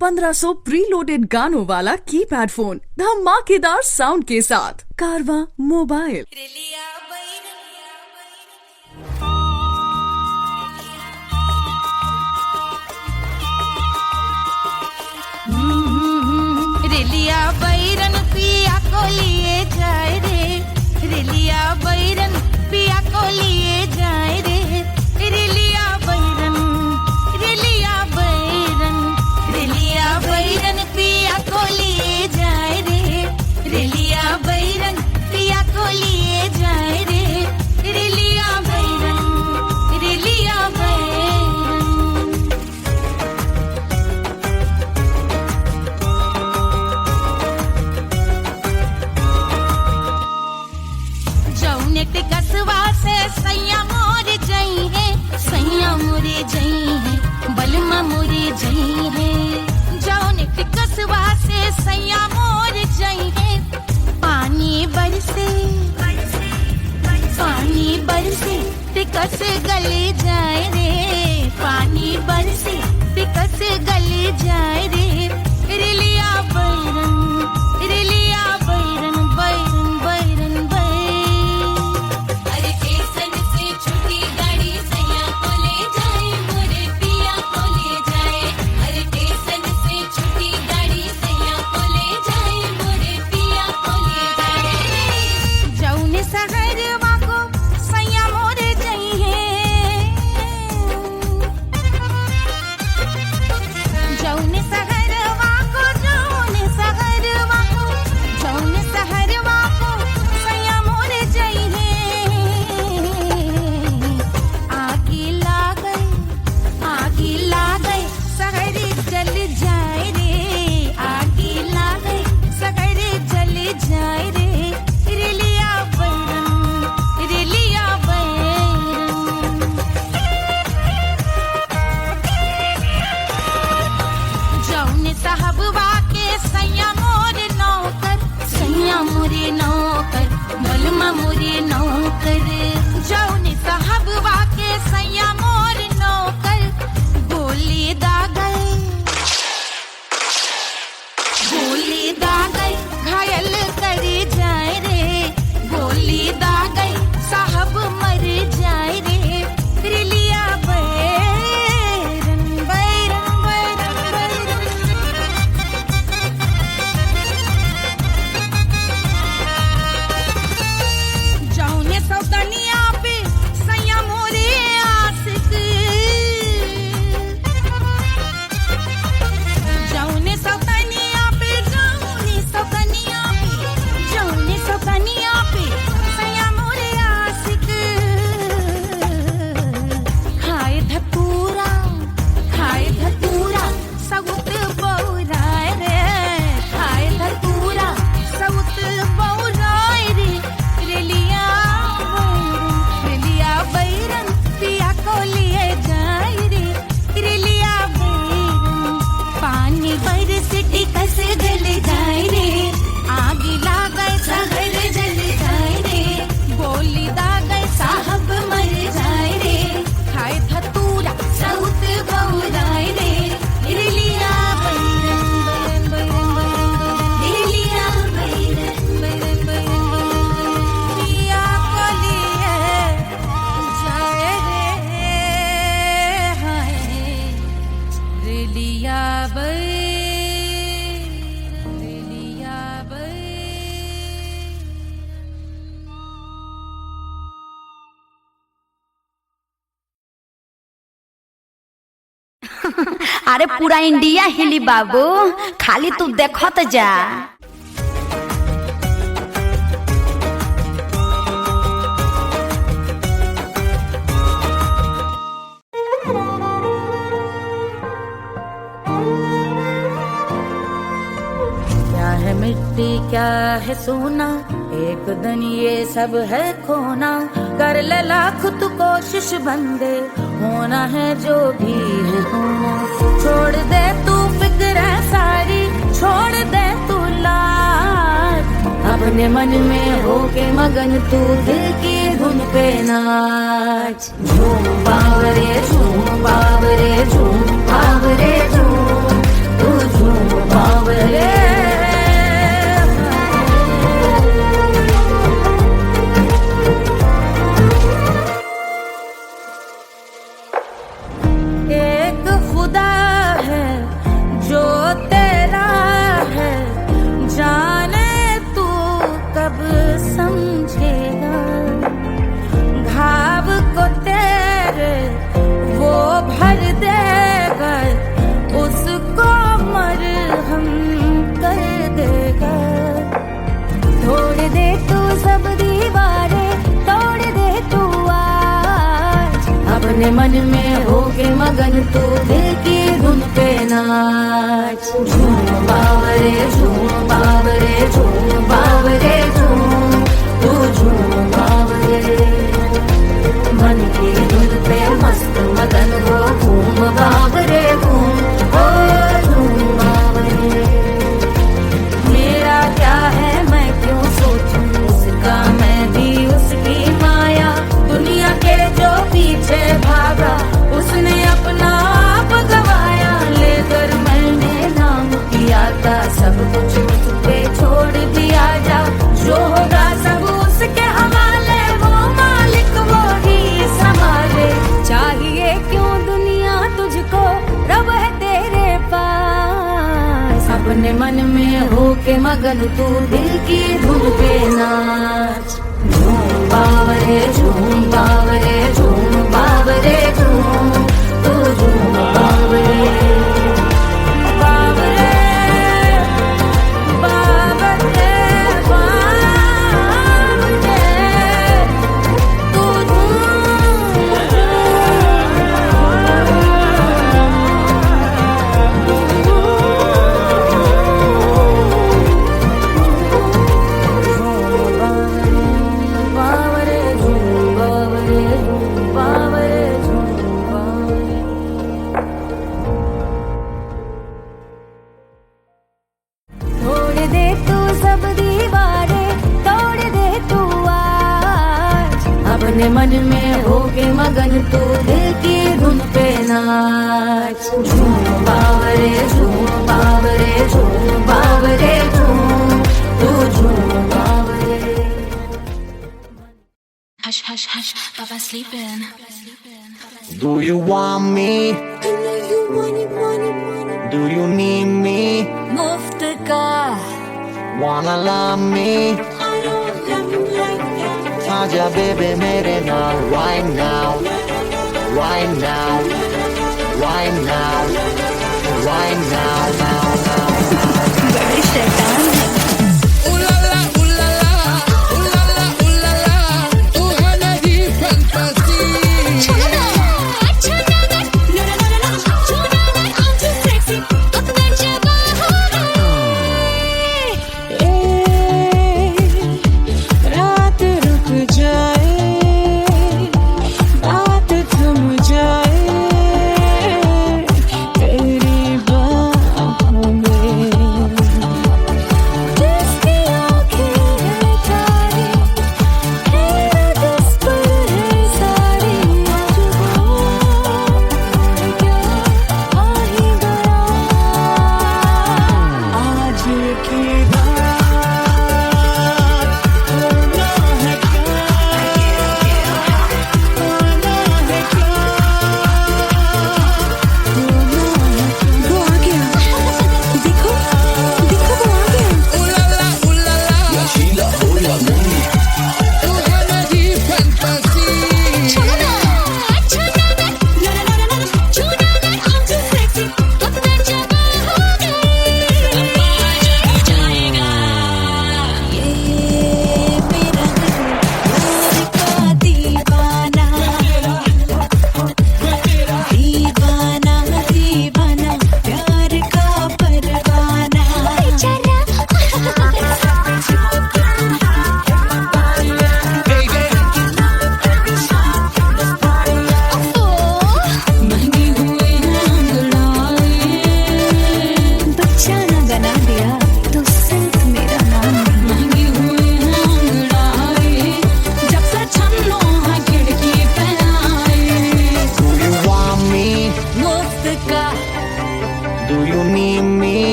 1500 preloaded गानों वाला keypad phone धमाकेदार साउंड के साथ कारवा मोबाइल। रेलिया बैरन पिया को लिए जाए रे, रेलिया बैरन पिया को लिए जाए रे, रेलिया बैरन, रेलिया बैरन, रेलिया बैरन पिया को लिए जाए रे, रेलिया बैरन पिया को लिए जाए रे, रेलिया बैरन, रेलिया बैरन। जौनेट कसवा से सैया मोर जई है, सैया मोरे जई है, बलमा मोरे जई है। जौनेट कसवा से सैया मोर जई है, पानी बरसे, पानी बरसे तिकस गले जाए रे, पानी बरसे तिकस गले जाए रे, रेलिया बैरन, रेलिया बैरन, बैरन बैरन बैरन। अरे स्टेशन से छुट्टी गाड़ी सैया को ले जाए, मोरे पिया को ले जाए। अरे स्टेशन से छुट्टी गाड़ी सैया को ले जाए, मोरे पिया को ले जाए। जौने सहरवा को सैया मोरे जई है, जौने सहरवा को, जौने सहरवा को, जौने सहरवा को सैया मोरे जई है। आगी लागई, आगी लागई सहर जल जाए रे, आगी लागई सहर जल जाए रे, रेलिया बैरन, रेलिया बैरन। जौने साहबवा के सैया मोरे नौकर, सैया मोरे नौकर, बलमा मोरे नौकर। जौने साहबवा के सैया मोरे नौकर, गोली दागल, गोली दागल घायल करे जाए रे, गोली दागल साहब मर जाए रे, रेलिया बैरन, बैरन बैरन बैरन। जौने सौतनिया पे सैया मोरे आशिक, जौने सौतनिया पे, जौने सौतनिया पे, जौने सौतनिया पे सैया मोरे आशिक। खाए धतूरा, खाए धतूरा सउत बौराए रे, खाए धतूरा सउत बौराए रे, रेलिया बैरन, रेलिया बैरन पिया को लिए जाए रे, रेलिया बैरन। पानी बरस टिकस गल जाए रे, आगी लागय सहर जल जाए रे, गोली दागय साहब मर जाए रे, खाए धतूरा सउत बौराए रे, रेलिया बैरन, बैरन बैरन बैरन, रेलिया बैरन, बैरन बैरन बैरन। पिया को लिए जाए रे, हाय रेलिया बैरन, रेलिया बैरन। अरे पूरा इंडिया हिली बाबू, खाली तू देखत जा। क्या है मिट्टी क्या है सोना, एक दिन ये सब है खोना। कर ले लाख तू कोशिश बंदे, होना है जो भी है होना। छोड़ दे तू फिक्र सारी, छोड़ दे तू लाज, अपने मन में होके मगन तू दिल की धुन पे नाच। झूम बावरे झूम बावरे झूम बावरे झूम, तू मन में होके मगन तू दिल की धुन पे नाच। झूम बावरे झूम बावरे झूम बावरे झूम, तू झूम बावरे। मन की धुन पे मस्त मगन हो घूम बावरे घूम, ओ झूम बावरे। मेरा क्या है मैं क्यों सोचूं उसका, मैं भी उसकी माया। दुनिया के जो पीछे भागा उसने अपना आप गवाया। लेकर मैंने नाम किया था सब कुछ उस पे छोड़ दिया जा। जो होगा सब उसके हवाले, वो मालिक वो ही संभाले। चाहिए क्यों दुनिया तुझको, रब है तेरे पास। अपने मन में होके मगन तू दिल की धुन पे नाच। झूम बावरे झूम बावरे झूम बावरे झूम, तू झूम बावरे बावरे बावरे बावरे, तू तोड़ दे तू सब दीवारें, तोड़ दे तू आज। अपने मन में होके मगन तू दिल की धुन पे नाच। झूम बावरे झूम बावरे झूम बावरे झूम, तू झूम बावरे। Hush, hush, hush, Papa's sleeping. Do you want me? Do you need me? मुफ्त का Wanna love me? आजा बेबे मेरे नाल right now, right now, right now, right now, now, now, now. बड़ी शैतान है।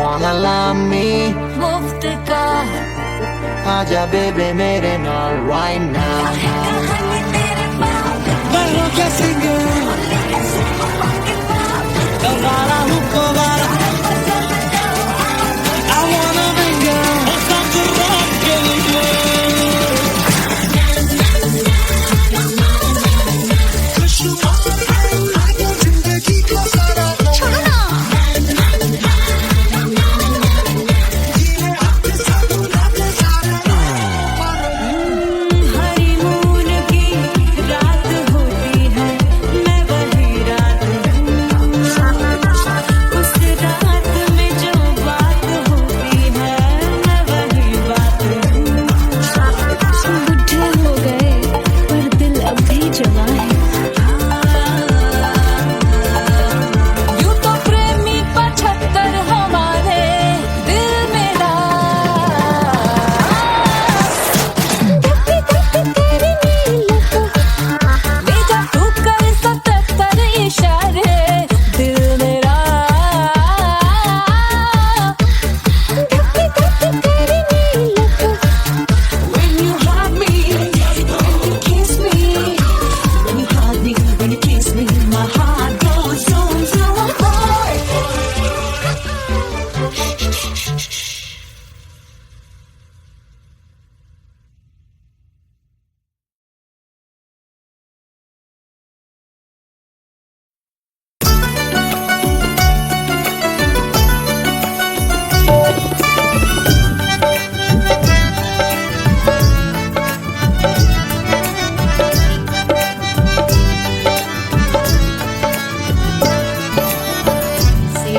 Wanna love me? मुफ्त का आजा बेबे मेरे नाल right now. Bajo que sigue, Elvara Hukovara. I wanna bring you stop to rock honeymoon की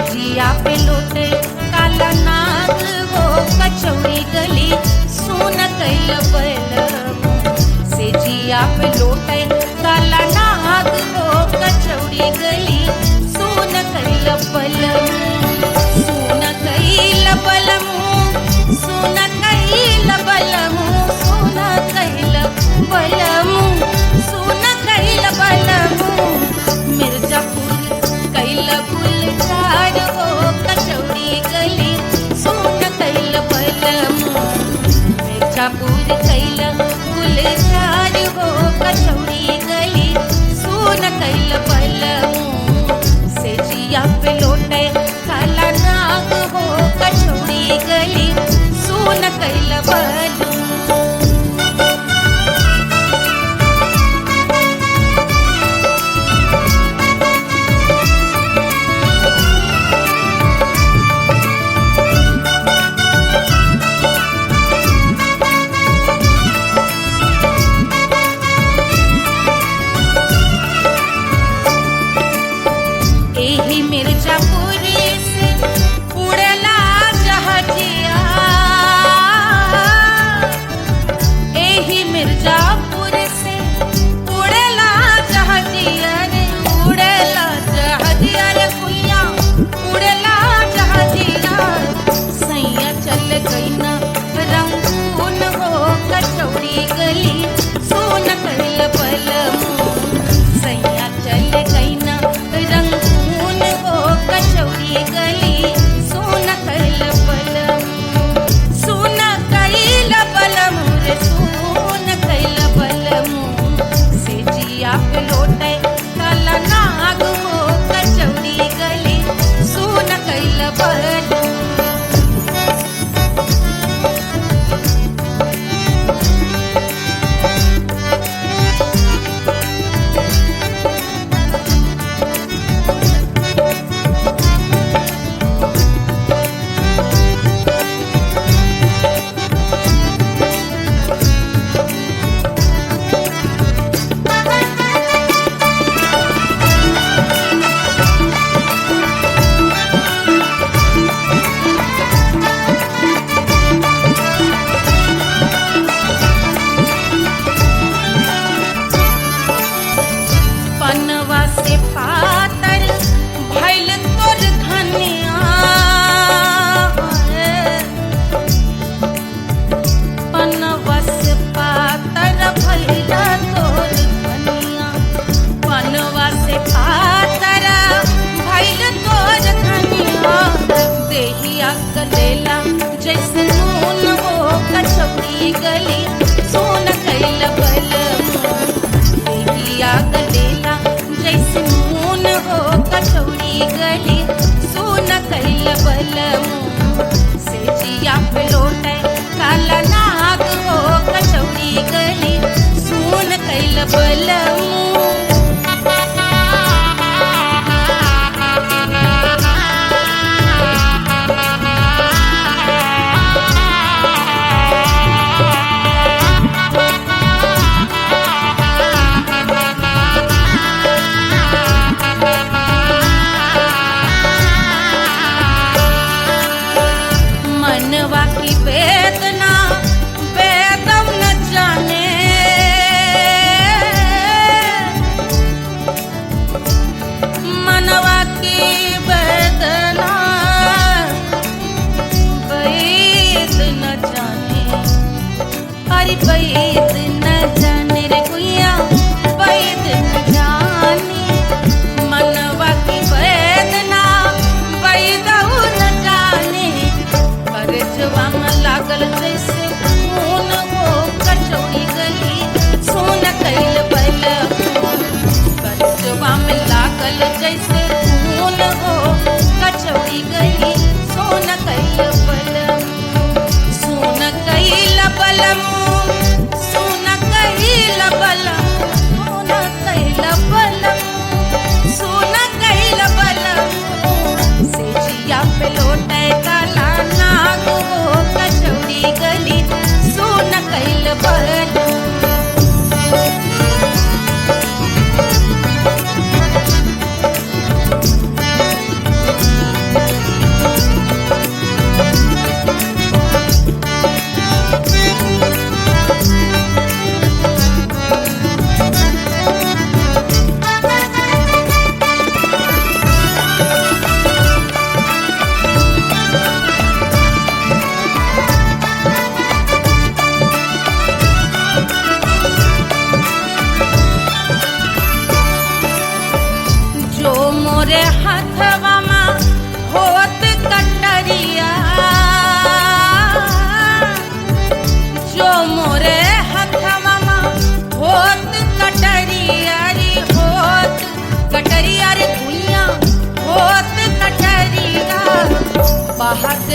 जिया पे लोटे काला नाग हो कचौड़ी गली सुन कैल बलमू से जिया पे लोटे काला नाग हो कचौड़ी गली सुन कैल बलमू सुन कैल बलमू सुन कैल बलमू सुन कैल बलमू सुन कैल बलमू मिर्जापुर कैल गुलजार हो कचौड़ी गली सुन कैल बलमू मिर्जापुर कैल गुलजार हो कचौड़ी गली सुन कैल बलमू से जिया पे लोटे काला नाग हो कचौड़ी गली सुन कैल बलमू एही मिर्जापुर से उड़ला जहाजिया एही मिर्जापुर से उड़ला जहाजिया रे उड़ला जहाजिया रे कुइया उड़ला जहाजिया सैया चल गई ना रंगून हो कचौड़ी गली सुन कैल बलमू सैया चल गई ना रंगून हो कचौड़ी गली सुन कैल बलमू सुन कैल बलमू रे सुन कैल बलमू से जिया पे लोटे काला नाग हो कचौड़ी गली सुन कैल बलमू पनवा से पातर भइल तोर धनिया पनवा से पातर भइल तोर धनिया पनवा से पातर भइल तोर धनिया देहिया कलेला जैसे नून हो कचौड़ी गली सुन कैल बलमू देहिया कलेला जैसे नून हो कचौड़ी गली सुन कैल बलमू से जिया पे लोटे काला नाग हो कचौड़ी गली सुन कैल बलमू मनवा की वेदना वेदम न जाने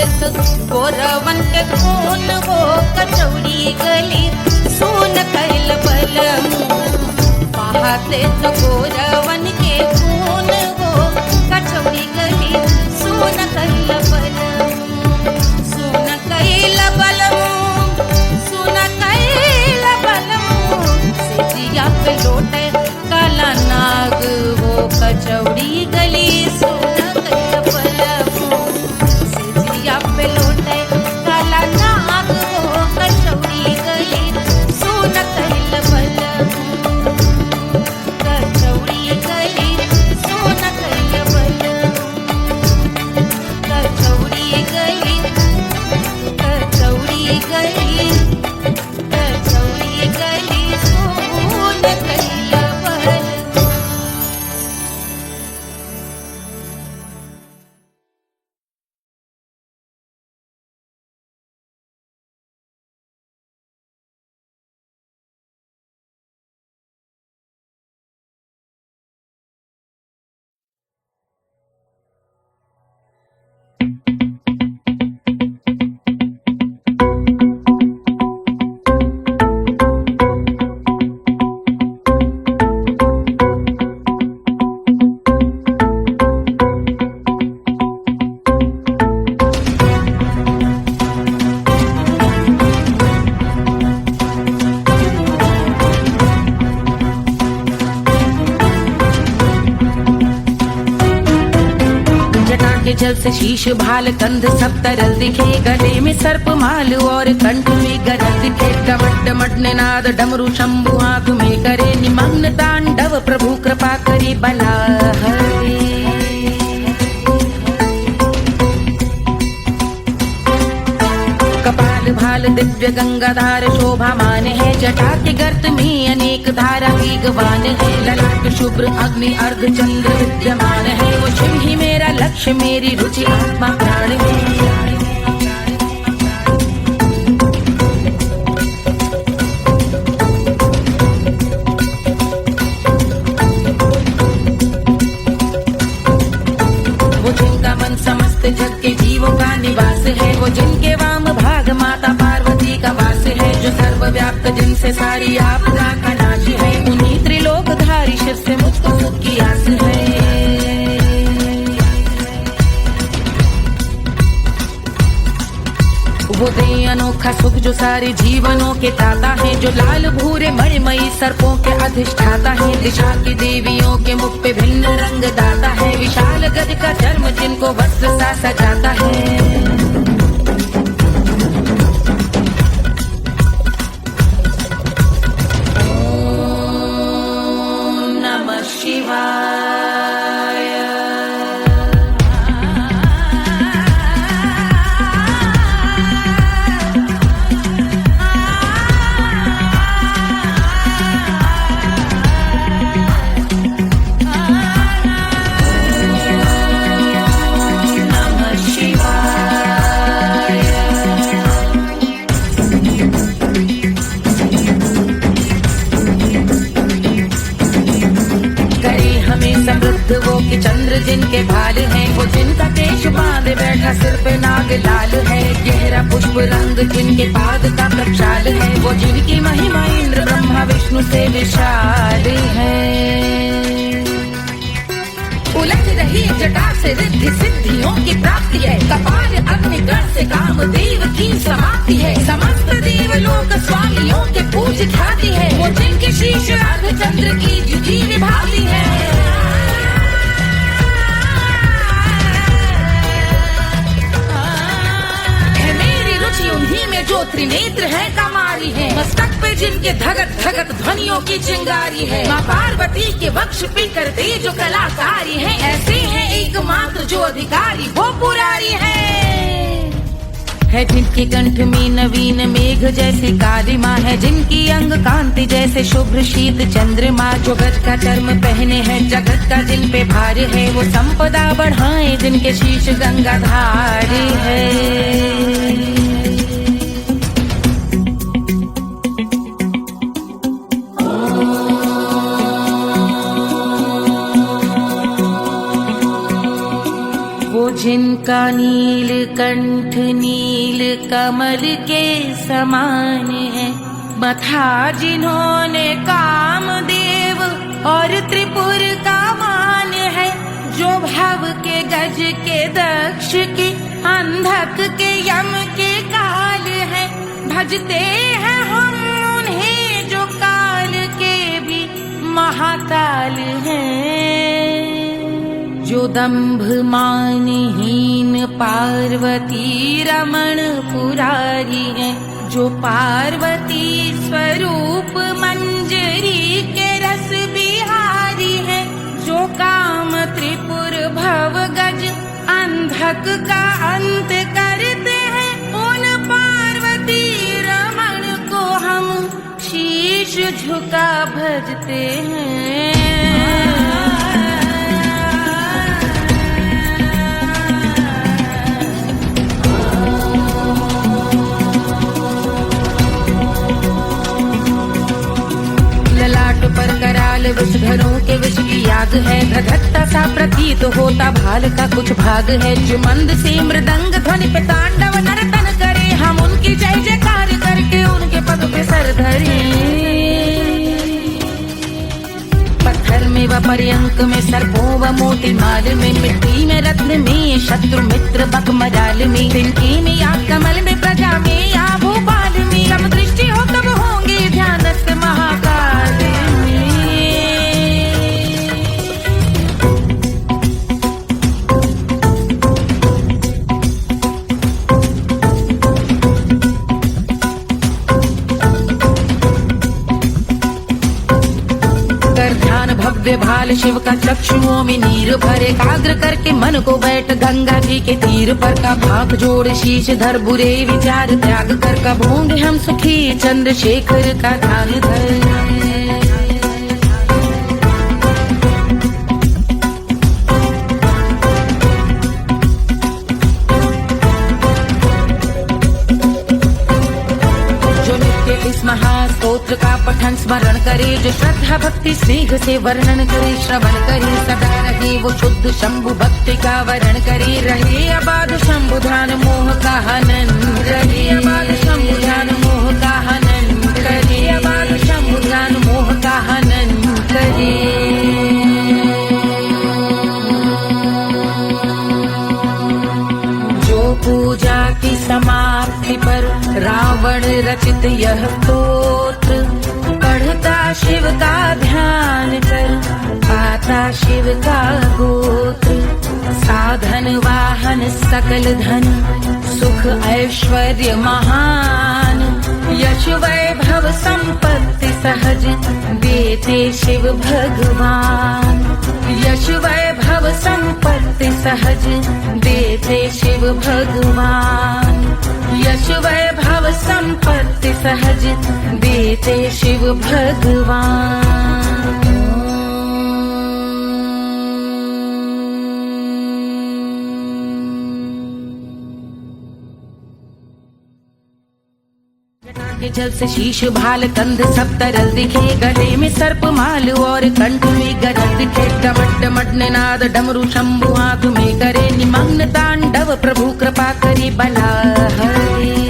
देत गोरवन के खून वो कचौड़ी गली सोन कैल बलमू बहा देत गोरवन के खून वो कचौड़ी गली सोन कैल बलमू सोन कैल बलमू सोन कैल बलमू सिजिया पे लोटे काला नाग वो कचौड़ी गली सोन कैल बलमू सिजिया पे लोटे काला नाग वो कचौड़ी गली सोन कैल बलमू कचौड़ी गली सोन कैल बलमू कचौड़ी गली कचौड़ी गली कचौड़ी गली सोन कैल बलमू। के जल से शीश भाल कंध सब तरल दिखे गले में सर्प माल और कंठ में गरल दिखे डमट डमट निनाद डमरू शंभु आंख में करे निमग्न तांडव प्रभु कृपा करे बला हरे कपाल भाल दिव्य गंगाधार शोभामान है जटा के गर्त में अनेक धारा वेगवान है ललाट शुभ्र अग्नि अर्ध चंद्र विद्यमान है वो शिव ही मेरा लक्ष्य मेरी रुचि आत्मा प्राण है वो जिनका मन समस्त जग के जीवों का निवास है वो जिनके वाम भाग माता पार्वती का वास है जो सर्वव्याप्त जिनसे सारी आपदा का नाश है उन्हीं त्रिलोकधारी शिव से मुझको सुख की आस है वो दे अनोखा सुख जो सारे जीवनों के दाता है जो लाल भूरे मणिमयी सर्पों के अधिष्ठाता है दिशा की देवियों के मुख पे भिन्न रंग दाता है विशाल गज का चर्म जिनको वस्त्र सा सजाता है वो कि चंद्र जिनके भाल हैं वो जिनका केश बांधे बैठा सिर पे नाग लाल है गहरा पुष्प रंग जिनके पाद का प्रक्षाल है वो जिनकी महिमा इंद्र ब्रह्मा विष्णु से विशाल है उलझ रही जटा से रिद्धि सिद्धियों की प्राप्ति है कपाल अग्निगण से कामदेव की समाप्ति है समस्त देवलोक स्वामियों के पूज ख्याति है वो जिनके शीश अर्ध चंद्र की जुटी निभाती है उन्हीं में जो त्रिनेत्र है कमारी है मस्तक पे जिनके धगत धगत ध्वनियों की चिंगारी है माँ पार्वती के वक्ष पे करते जो कलाकारी है ऐसे हैं एकमात्र जो अधिकारी वो पुरारी है जिनके कंठ में नवीन मेघ जैसे काली माँ है जिनकी अंग कांति जैसे शुभ्र शीत चंद्रमा जो गज का चर्म पहने हैं जगत का जिन पे भार है वो संपदा बढ़ाए जिनके शीश गंगाधारी है वो जिनका नील कंठ नील कमल के समान है, मथा जिन्होंने कामदेव और त्रिपुर का मान है, जो भव के गज के दक्ष के अंधक के यम के काल है, भजते हैं हम उन्हें जो काल के भी महाकाल हैं। जो दंभ मानहीन पार्वती रमण पुरारी है, जो पार्वती स्वरूप मंजरी के रस बिहारी है, जो काम त्रिपुर भव गज अंधक का अंत करते हैं, उन पार्वती रमण को हम शीश झुका भजते हैं। ललाट पर कराल विष घरों के विष की याद है, धधकता सा प्रतीत होता भाल का कुछ भाग है, जो मंद से मृदंग ध्वनि पे तांडव नर्तन करे, हम उनकी जय जयकार करके उनके पद पे सर धरे। पत्थर में व पर्यंक में सर्पों व मोती माल में, मिट्टी में रत्न में शत्रु मित्र बक मजाल में, तिनकी में या कमल में प्रजा में या भोपाल में, जब दृष्टि हो तब होंगे ध्यानस्थ महाकाल में। कर ध्यान भव्य भाल शिव का चक्षुओं में नीर भरे, एकाग्र करके मन को बैठ गंगा जी के तीर पर, का भाग जोड़ शीश धर बुरे विचार त्याग कर, कब होंगे हम सुखी चंद्रशेखर का ध्यान धर। इस महास्तोत्र का पठन स्मरण करे, जो श्रद्धा भक्ति स्नेह से वर्णन करे, श्रवण करे सदा रहे वो शुद्ध शंभु भक्ति का वर्ण करे, रहे अबाध शंभु ध्यान मोह का हनन, रहे अबाध शंभु ध्यान मोह का हनन, रहे अबाध शंभु ध्यान मोह का हनन करे। पूजा की समाप्ति पर रावण रचित यह स्तोत्र, पढ़ता शिव का ध्यान कर पाता शिव का गोत्र, साधन वाहन सकल धन सुख ऐश्वर्य महान, यश वैभव संपत्ति सहज देते शिव भगवान, यश वैभव संपत्ति सहज देते शिव भगवान, यश वैभव संपत्ति सहज देते शिव भगवान। के जल से शीश भाल कंध सब तरल दिखे, गले में सर्प माल और कंठ में गरज दिखे, डमट डमट निनाद डमरू शंभु आंख में करे, निमग्न तांडव प्रभु कृपा करे बला हरे।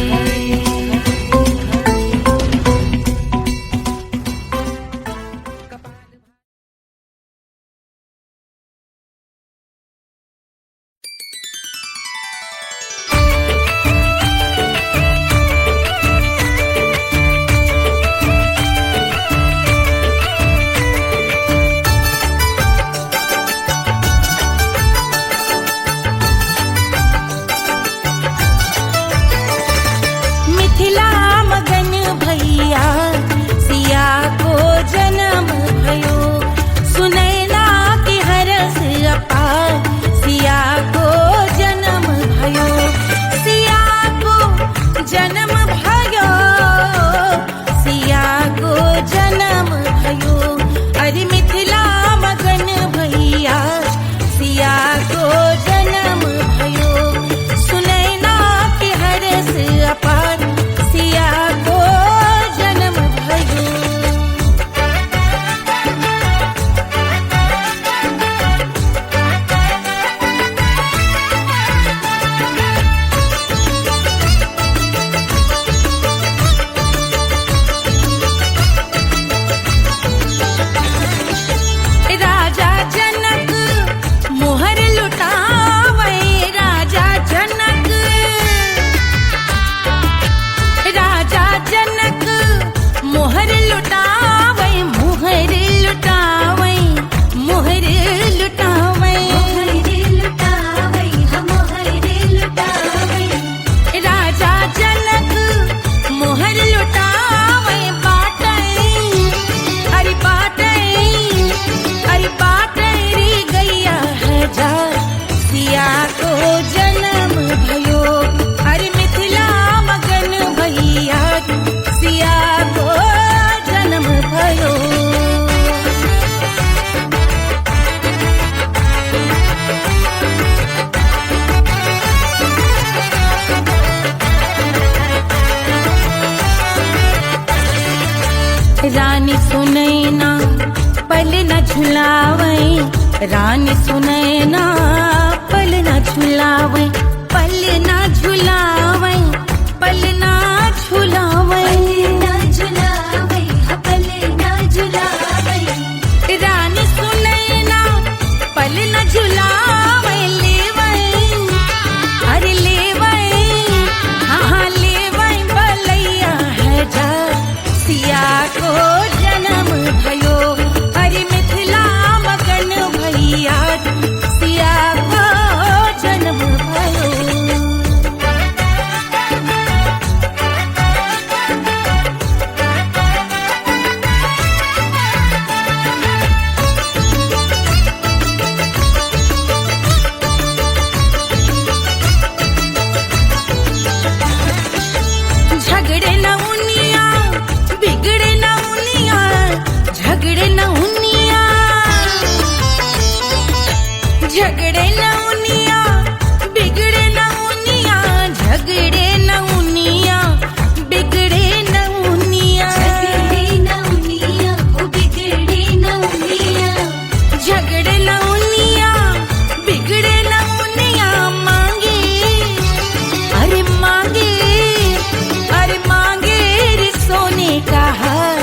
झुलावे रानी सुनैना, पल न झुलावे, पल न झुलावे, पल न झुलावे, रानी सुनैना पल न झुलावे, लेवै अरे लेवै, हाँ लेवै बलैया है जा सिया को जन्म भयो, अरे मिथिला मगन भैया सिया को जन्म भयो। झगड़े न उनिया, बिगड़े न उनिया, झगड़े न उनिया, झगड़े न उनिया, बिगड़े न उनिया, झगड़े न उनिया, बिगड़े न उनिया, झगड़े न उनिया, बिगड़े न उनिया, मांगे अरे मांगे, अरे मांगे रे सोने का हार,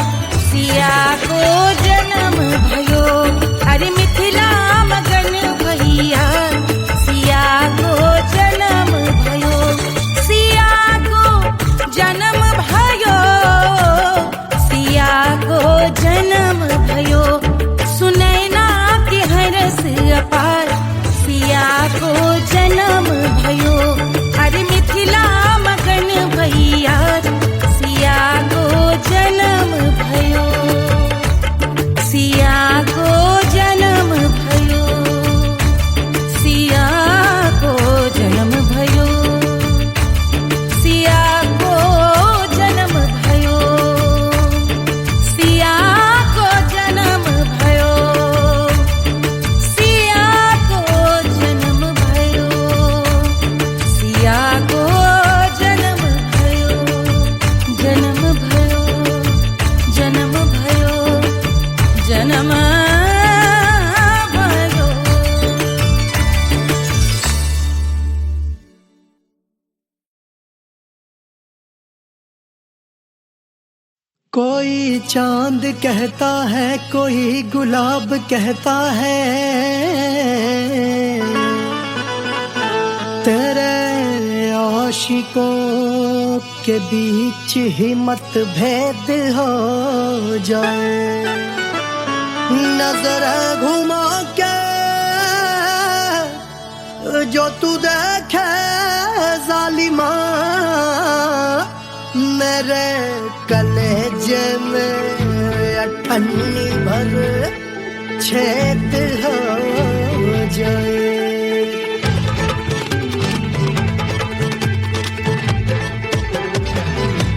सिया को जन्म भयो, अरे मिथिला मगन भैया सिया को जन्म भयो, सिया को जन्म भयो, सिया को जन्म भयो, सुनैना के हरस अपार, सिया को जन्म भयो, अरे मिथिला मगन भैया सिया को जन्म भयो, सिया को जन्म भयो, सिया को जन्म भयो, सिया को जन्म भयो, सिया को जन्म भयो, सिया को जन्म भयो, सिया को जन्म भयो, जन्म भयो, जन्म भयो, जन्म भयो। कोई चांद कहता है, कोई गुलाब कहता है, तेरे आशिकों के बीच ही मतभेद हो जाए, नजर घुमा के जो तू देखे जालिमा, मेरे कलेजे में अठन्नी भर छेद हो जाए।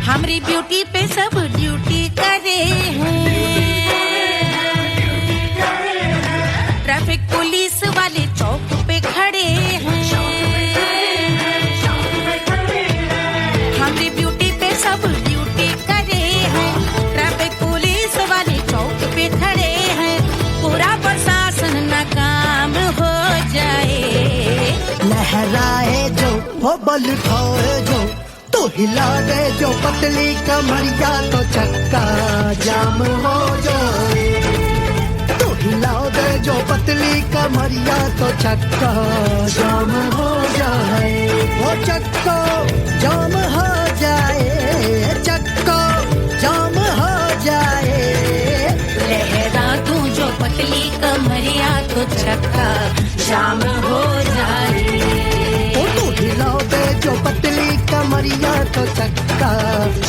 हमारी ब्यूटी पे सब ड्यूटी करे हैं, ट्रैफिक पुलिस वाले चौक पे खड़े हैं, हमारी ब्यूटी पे सब ड्यूटी करे हैं, ट्रैफिक पुलिस वाले चौक पे खड़े हैं, पूरा प्रशासन नाकाम हो जाए, लहराए जो वो बल खाए जो, तो हिला दे जो पतली कमरिया, तो चक्का जाम हो जाए, तो हिला दे जो पतली कमरिया, तो चक्का जाम हो जाए, वो चक्का जाम हो जाए, चक्का जाम हो जाए, लहरा तू जो पतली कमरिया, तो चक्का जाम हो जाए, तो हिला दे जो पतली कमरिया, तो चक्का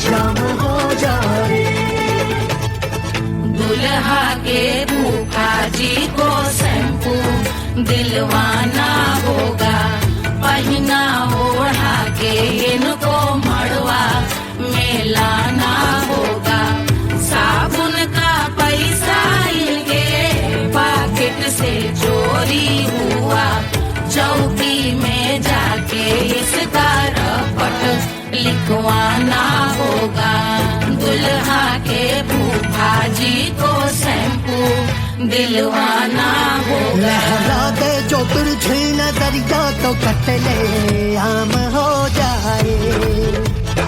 जाम हो जाए। दुल्हा के फूफा जी को शैम्पू दिलवाना होगा, पहना ओढ़ा के इनको मड़वा में लाना होगा, साबुन का पैसा इनके पाकिट से चोरी हुआ, चौकी में जाके इसका रपट लिखवाना होगा, दुल्हा के फूफा जी को शैम्पू दिलवाना हो लहरा दे जो तुझे नजरिया तो कतले आम हो जाए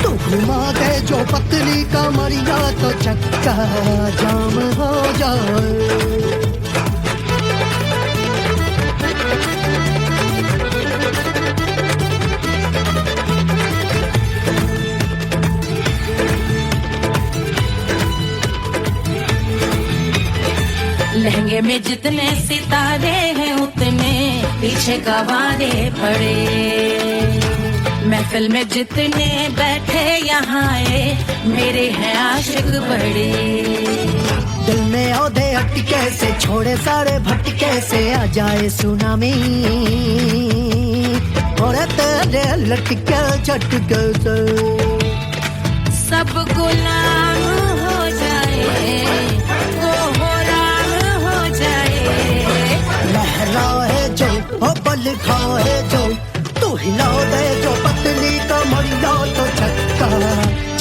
तू घुमा दे जो पतली कमरिया तो चक्का जाम हो जाए लहंगे में जितने सितारे हैं उतने पीछे गवारे पड़े महफिल में जितने बैठे यहाँ आए मेरे हैं आशिक बड़े दिल में औधे अटके से छोड़े सारे भटके से आ जाए सुनामी और तेरे लटके झटके से सब गुलाम हो जाए लहराए जो हो पल खाए जो तू हिला दे जो पतली कमरिया तो चक्का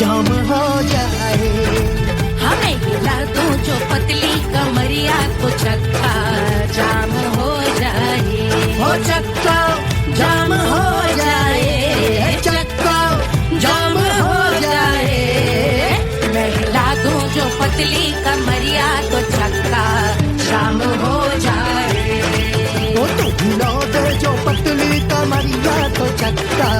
जाम हो जाए हमें हिला दो जो पतली कमरिया तो चक्का जाम हो जाए हो चक्का जाम हो जाए चक्का जाम हो जाए मैं हिला दूं जो पतली कमरिया तो चक्का जाम हो जाए वो तू हिला दे जो पतली कमरिया तो चक्का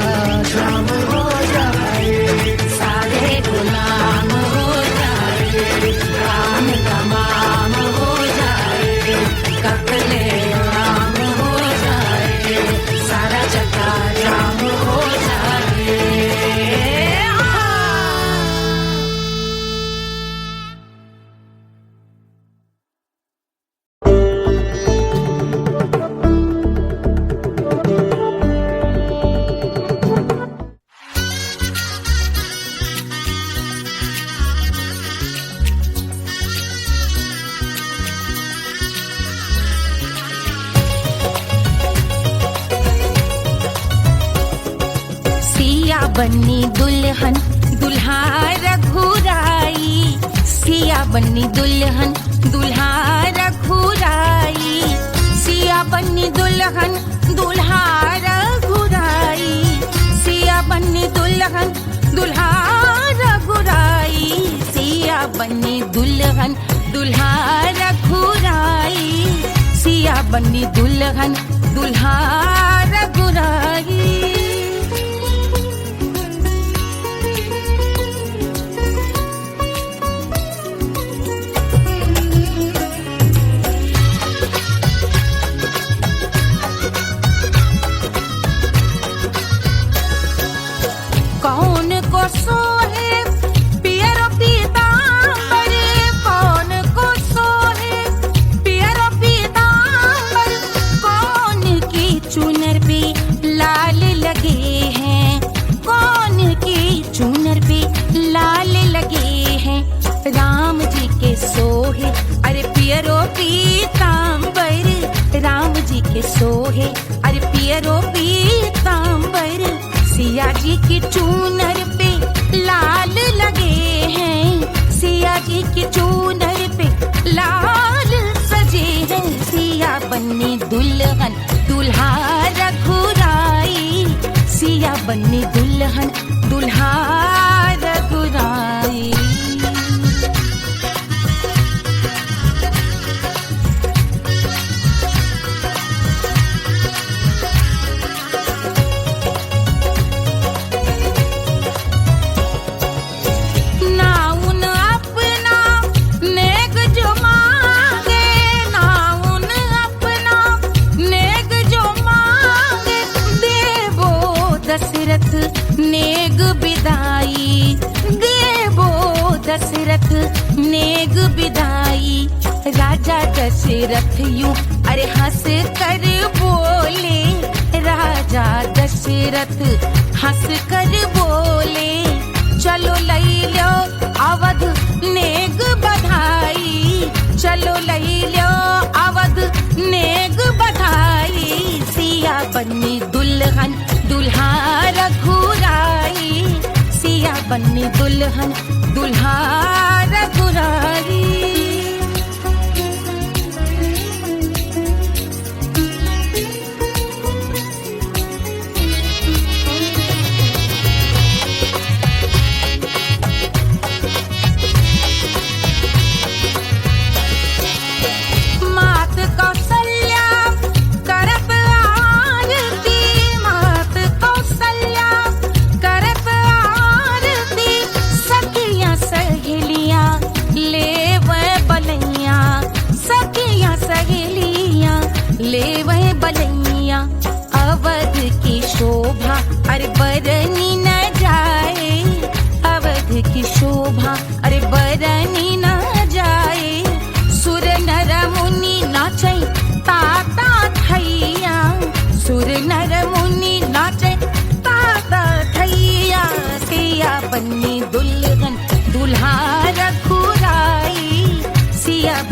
जाम हो जाए सारे गुलाम हो जाए राम तमाम हो जाए कपले राम हो जाए सारा चक्का जाम हो जाए बन्नी दुल्हन दुल्हा रघुराई सिया बन्नी दुल्हन दुल्हा रघुराई सिया बन्नी दुल्हन दुल्हा रघुराई सिया बन्नी दुल्हन दुल्हा रघुराई सिया बन्नी दुल्हन दुल्हा रघुराई सिया बन्नी दुल्हन दुल्हा रघुराई कौन को सोहे पियरो पीतांबर कौन को सोहे पियरो पीतांबर कौन की चुनर पे लाल लगे हैं कौन की चुनर पे लाल लगे हैं राम जी के सोहे अरे पियरो पीतांबर राम जी के सोहे अरे पियरो पीतांबर सिया जी की चूनर पे लाल लगे हैं सिया जी की चूनर पे लाल सजे हैं सिया बन्नी दुल्हन दुल्हा रघुराई सिया बन्नी दुल्हन दुल्हा रघुराई नेग बिदाई देवो दशरथ नेग बिदाई राजा दशरथ यूं अरे हंस कर बोले राजा दशरथ हंस कर बोले चलो लई लो अवध नेग बधाई चलो लई लो अवध नेग बधाई सिया बन्नी दुल्हन दुल्हा रघुराई सिया बन्नी दुल्हन दुल्हा रघुराई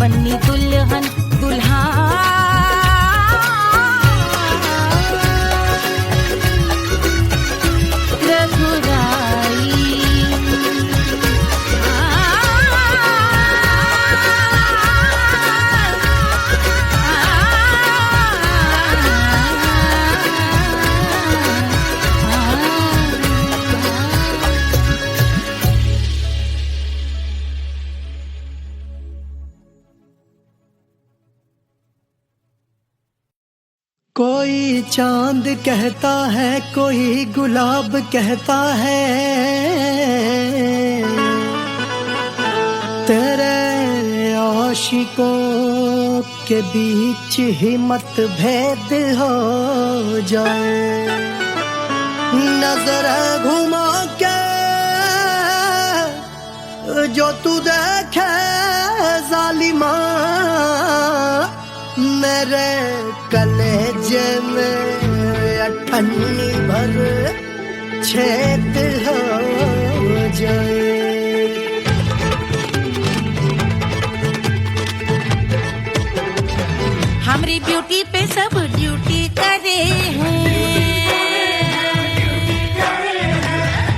बन्नी दुल्हन दुल्हा कोई चांद कहता है कोई गुलाब कहता है तेरे आशिकों के बीच ही मतभेद हो जाए नजर घुमा के जो तू देखे जालिमा मेरे कलेजे में अठन्नी भर छेद हो जाए हमारी ब्यूटी पे सब ड्यूटी करे हैं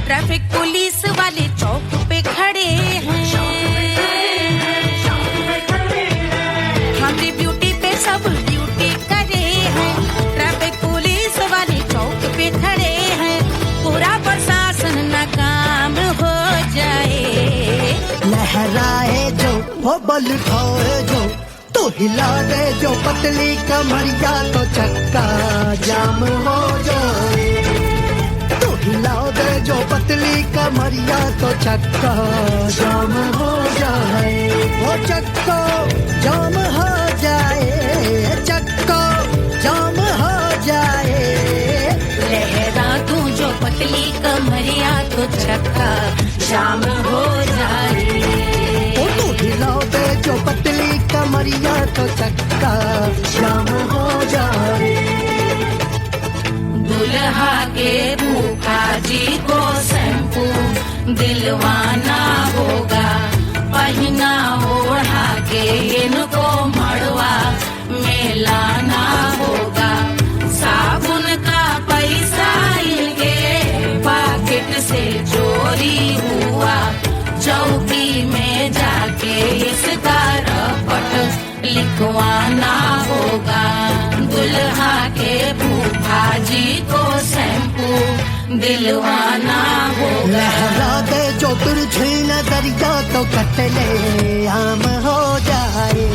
ट्रैफिक पुलिस वाले चौक पे खड़े हैं हमारी ब्यूटी पे सब ड्यूटी करे हैं ट्रैफिक पुलिस वाले चौक पे खड़े हैं पूरा प्रशासन नाकाम हो जाए लहराए जो वो बल खाए जो तो हिला दे जो पतली कमरिया तो चक्का जाम हो जाए तो हिला दे जो पतली कमरिया तो चक्का जाम हो जाए वो चक्का जाम हो जाए चक्का जाम हो जाए लहरा तू जो पतली कमरिया तो चक्का जाम हो जाए तो हिला दे जो पतली कमरिया तो चक्का जाम हो जाए दुल्हा के भूखा जी को शैम्पू दिलवाना होगा पहना ओढ़ा के इनको मड़वा में लाना होगा साबुन का पैसा इनके पाकिट से चोरी हुआ चौकी में जाके इसका रपट लिखवाना होगा दुल्हा के फूफा जी को शैम्पू दिलवाना होगा लहरा दे जो तुरझी नजरिया तो कतले आम हो जाए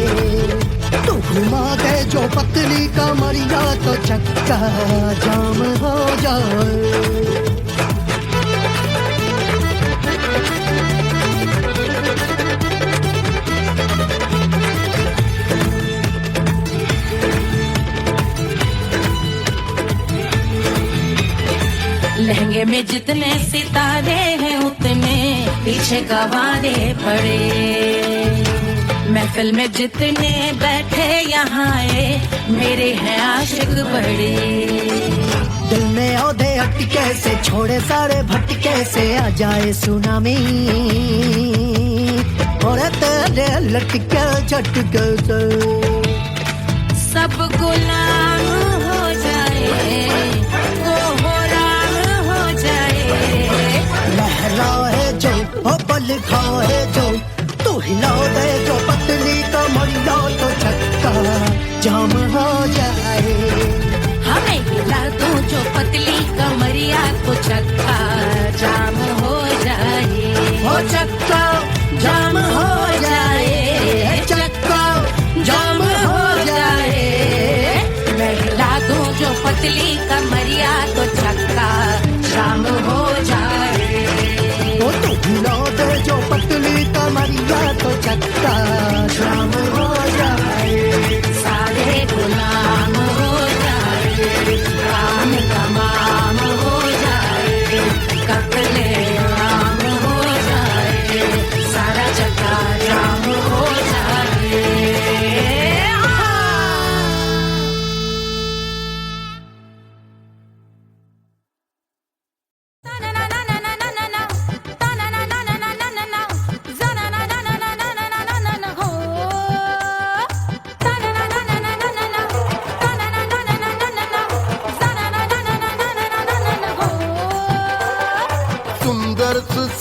तू घुमा दे जो पतली कमरिया तो चक्का जाम हो जाए लहंगे में जितने सितारे हैं उतने पीछे गवारे पड़े महफिल में जितने बैठे यहाँ आए मेरे हैं आशिक बड़े दिल में औधे अटके से छोड़े सारे भटके से आ जाए सुनामी और तेरे लटके झटके से सब गुलाम हो जाए लहराए जो ओ बल खाए जो तू हिला दे जो पतली कमरिया तो चक्का जाम हो जाए हमें हिला दो जो पतली कमरिया तो चक्का जाम हो जाए ओ चक्का जाम हो जाए चक्का जाम हो जाए मैं हिला दूं जो पतली कमरिया तो चक्का जाम हो जाए ओ तू हिला दे जो पतली कमरिया तो चक्का जाम हो जाए सारे गुलाम हो जाए काम तमाम हो जाए कपले आम हो जाए सारा चक्का जाम हो जाए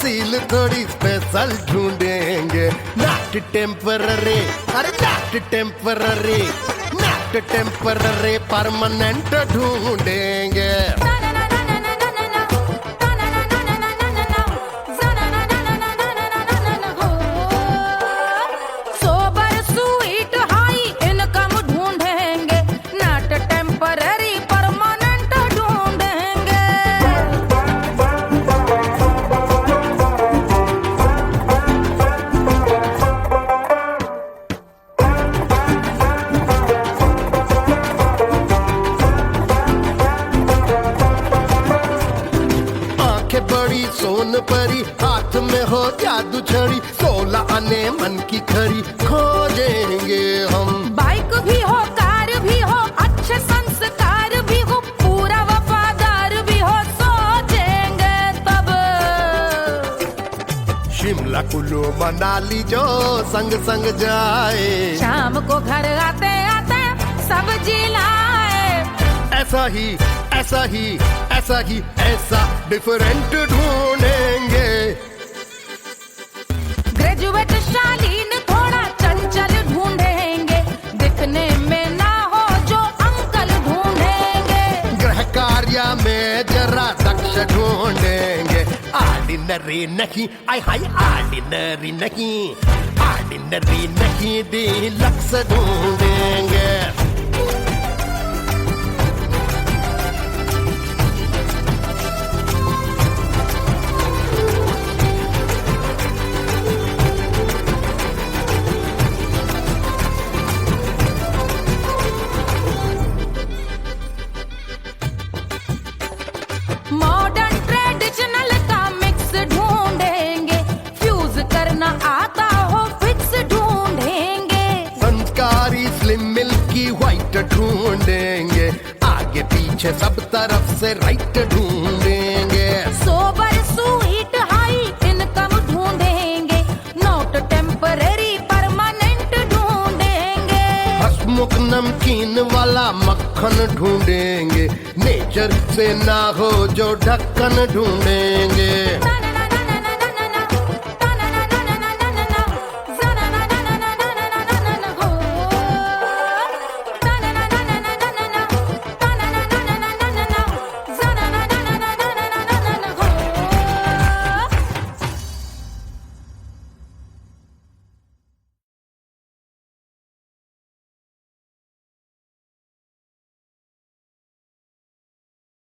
सील थोड़ी स्पेशल ढूंढेंगे, नॉट टेम्पररी, अरे not temporary, not temporary, permanent ढूंढेंगे। बड़ी सोन परी, हाथ में हो जादू छड़ी, 16 आने मन की खरी खोजेंगे हम। बाइक भी हो, कार भी हो, अच्छे संस्कार भी हो, पूरा वफादार भी हो, सोचेंगे तब। शिमला कुल्लू मनाली जो संग संग जाए, शाम को घर आते आते सब्जी लाए। ऐसा ही ऐसा ही ऐसा ही ऐसा डिफरेंट ढूंढेंगे। ग्रेजुएट शालीन थोड़ा चंचल ढूंढेंगे, दिखने में ना हो जो अंकल ढूंढेंगे। गृह कार्य में जरा दक्ष ढूंढेंगे, ऑर्डिनरी नहीं, आय हाय ऑर्डिनरी नहीं, ऑर्डिनरी नहीं, डीलक्स ढूंढेंगे। मॉडर्न ट्रेडिशनल का मिक्स ढूंढेंगे, फ्यूज करना आता हो फिक्स ढूंढेंगे। संस्कारी स्लिम मिल्की व्हाइट ढूंढेंगे, आगे पीछे सब तरफ से राइट ढूंढेंगे। सोबर स्वीट हाई इनकम ढूंढेंगे, नोट टेम्पररी परमानेंट ढूंढेंगे। हंसमुख नमकीन वाला मक्खन ढूंढेंगे, नेचर से ना हो जो ढक्कन ढूंढेंगे।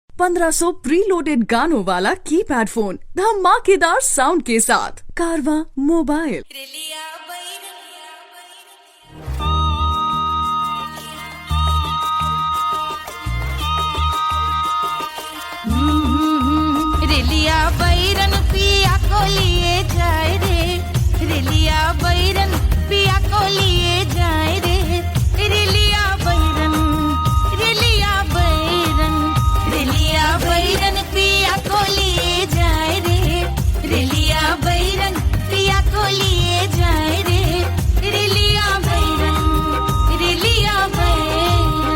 पंद्रह 1500 प्रीलोडेड गानों वाला कीपैड फोन धमाकेदार साउंड के साथ कारवा मोबाइल। रेलिया बैरन पिया को लिए जाए रे, रेलिया बैरन पिया को लिए जाए रे, रेलिया बैरन, रेलिया बैरन, रेलिया बैरन पिया को लिए जाए रे, रेलिया बैरन पिया को लिए जाए रे, रेलिया बैरन, रेलिया बैरन।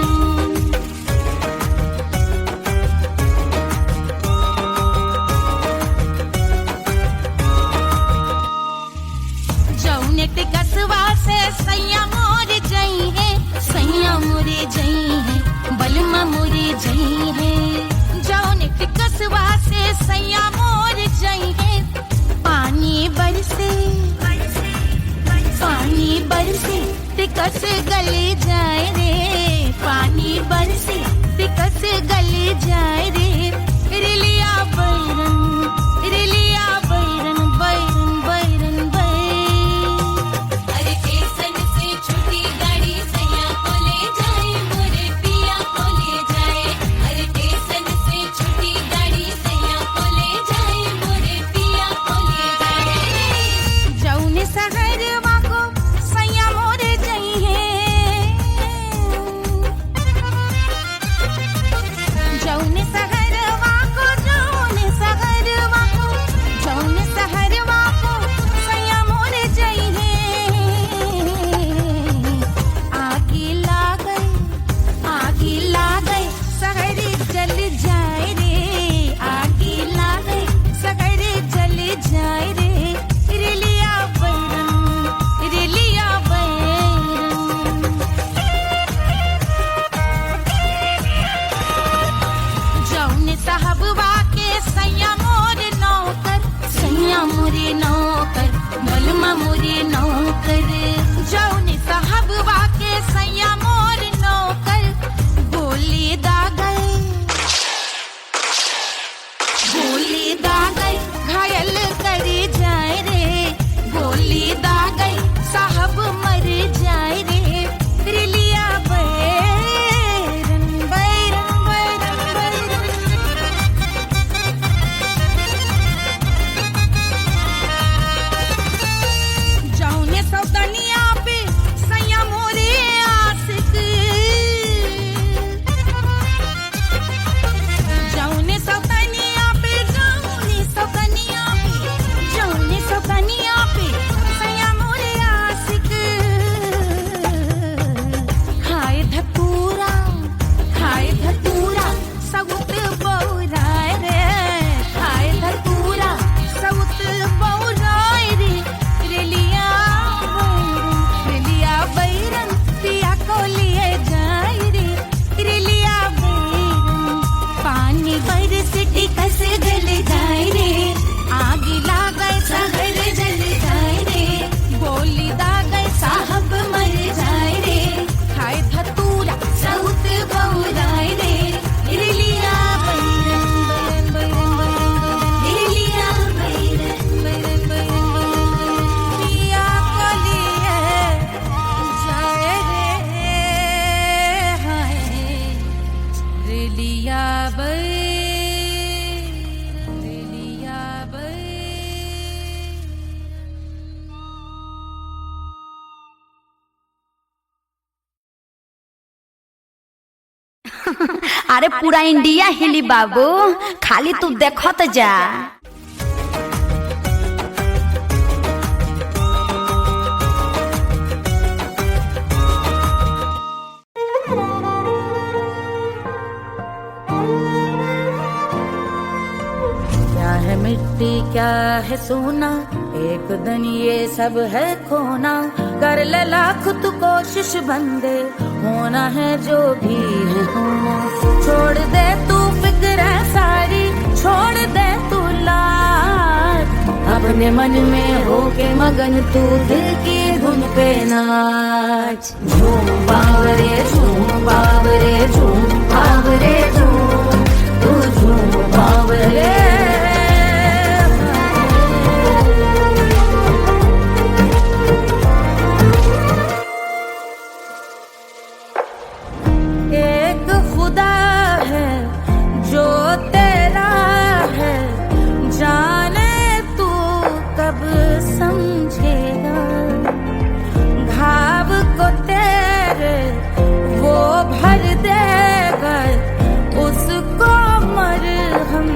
जौने टिकसवा से सैया मोर जई है, सैया मोरे जई है, बलमा मोरे जई है। जौने टिकसवा से सैया मोर जई है, पानी बरसे, पानी बरसे टिकस गले जाए रे, पानी बरसे टिकस गले जाए रे, रेलिया बैरन, रेलिया बैरन, बैरन बैरन बैरन। अरे स्टेशन से छुट्टी गाड़ी सैया को ले जाए, मोरे पिया को ले जाए। अरे स्टेशन से छुट्टी गाड़ी सैया को ले जाए, मोरे पिया को ले जाए। जौने सहरवा को सैया मोरे जई है, जौने सहर जौन साहबवा के सैया मोर नौकर, सैया मोरे नौकर, बलमा मोरे नौकर, जौन साहबवा के सैया मोर नौकर, गोली दागल, गोली दागल, घायल कर जाए रे, गोली दागल, साहब मर जाए रे, रिलिया बैरन बैरन बैरन बैरन। जौने सौदनिया पे सैया मोरे आशिक, जौने सौदनिया पे, जौने सौदनिया पे, जौने सौदनिया पे सैया मोरे आशिक, खाए धतूरा, खाए धतूरा, सउत बौराए रे, खाए धतूरा, सउत बौराए रे, रेलिया बैरन, रेलिया बैरन, पिया को लिए जाए रे, रेलिया बैरन, पानी बरस टिकस गल जाए रे, आग लागल सहर जल जाए रे, गोली दागल साहब मर जाए रे, खाए धतूरा सउत बौराए रे, रिलिया बैरन बैरन बैरन बैरन, रिलिया बैरन बैरन बैरन, पिया को लिए जाए रे, हाय रिलिया बैरन, रिलिया बैरन। अरे पूरा इंडिया हिली बाबू, खाली तू देखत जा। क्या है मिट्टी क्या है सोना, एक दिन ये सब है खोना, कर ले लाख तू कोशिश बंदे, होना है जो भी है होना, छोड़ दे तू फिक्र सारी, छोड़ दे तू लाज, अपने मन में होके मगन तू दिल की धुन पे नाच, झूम बावरे झूम बावरे झूम बावरे झूम, तू झूम बावरे। एक खुदा है जो तेरा है, जाने तू कब समझेगा, घाव को तेरे वो भर देगा, उसको मरहम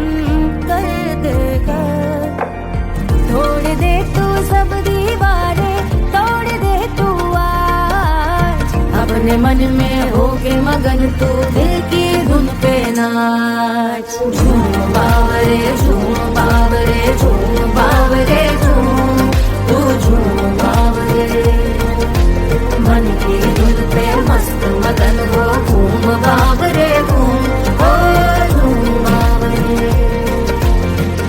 कर देगा, तोड़ दे तू सब दीवारें, तोड़ दे तू आज, अपने मन में होके मगन तू दिल की धुन पे नाच, झूम बावरे झूम बावरे झूम बावरे झूम, तू झूम बावरे, मन की धुन पे मस्त मगन हो, घूम बावरे घूम, ओ झूम बावरे।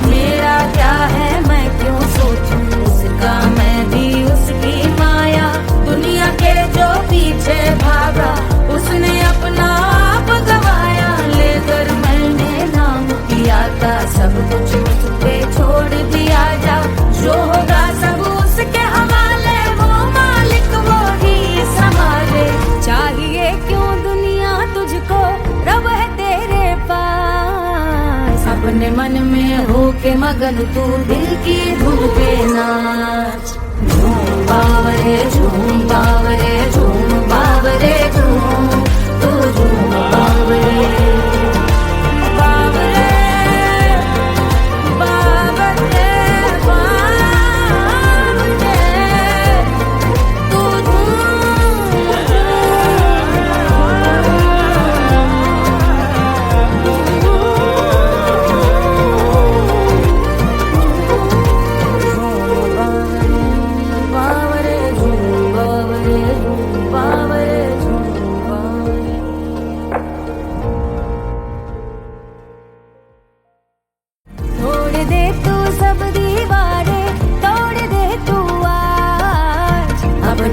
मेरा क्या है मैं क्यों सोचूं उसका, मैं भी उसकी माया, दुनिया के जो पीछे भागा उसने अपना आप गवाया, लेकर मैंने नाम किया था सब कुछ उस पे छोड़ दिया जा, जो होगा सब उसके हवाले, वो मालिक वो ही संभाले, चाहिए क्यों दुनिया तुझको, रब है तेरे पास, अपने मन में होके मगन तू दिल की धुन पे नाच, झूम बावरे झूम बावरे झूम बावरे झूम, तू झूम बावरे बावरे बावरे बावरे, तू बावरे झूम बावरे झूम बावरे झूम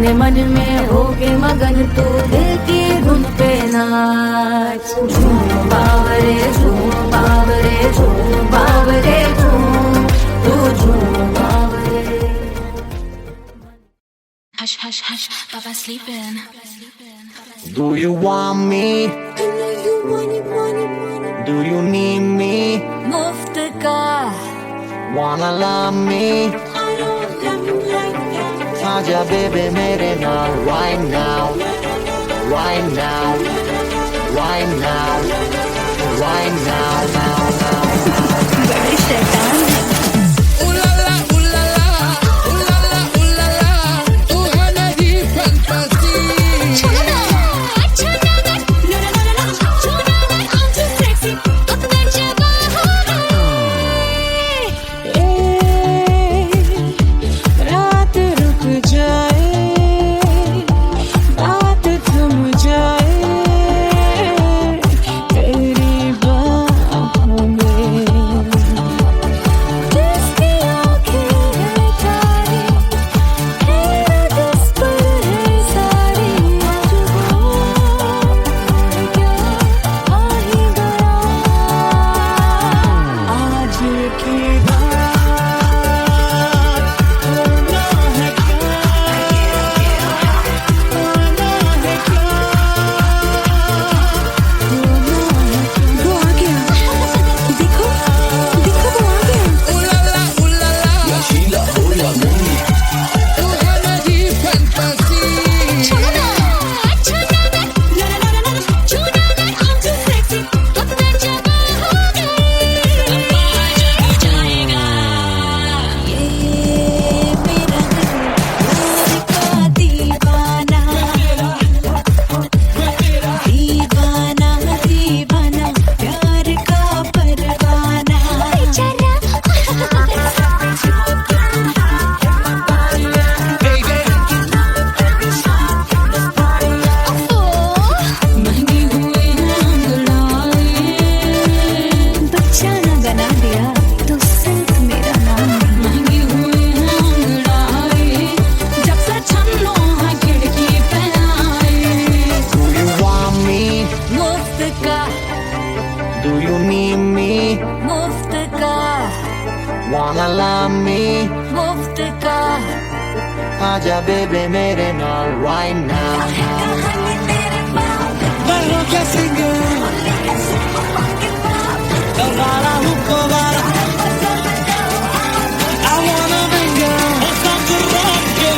अपने मन में होके मगन तू दिल की धुन पे नाच। झूम बावरे झूम बावरे झूम बावरे झूम, तू झूम बावरे। Hush, hush, hush, Baba sleeping. Do you want me? Do you need me? मुफ्त का Wanna love me? आजा baby मेरे नाल right now, right now, right now, right now, now, now. बड़े शैतान है। Wanna love me? मुफ्त का आजा baby मेरे नाल right now. Perro que sigue, Elvira Hukovara. I wanna bring you some to rock you.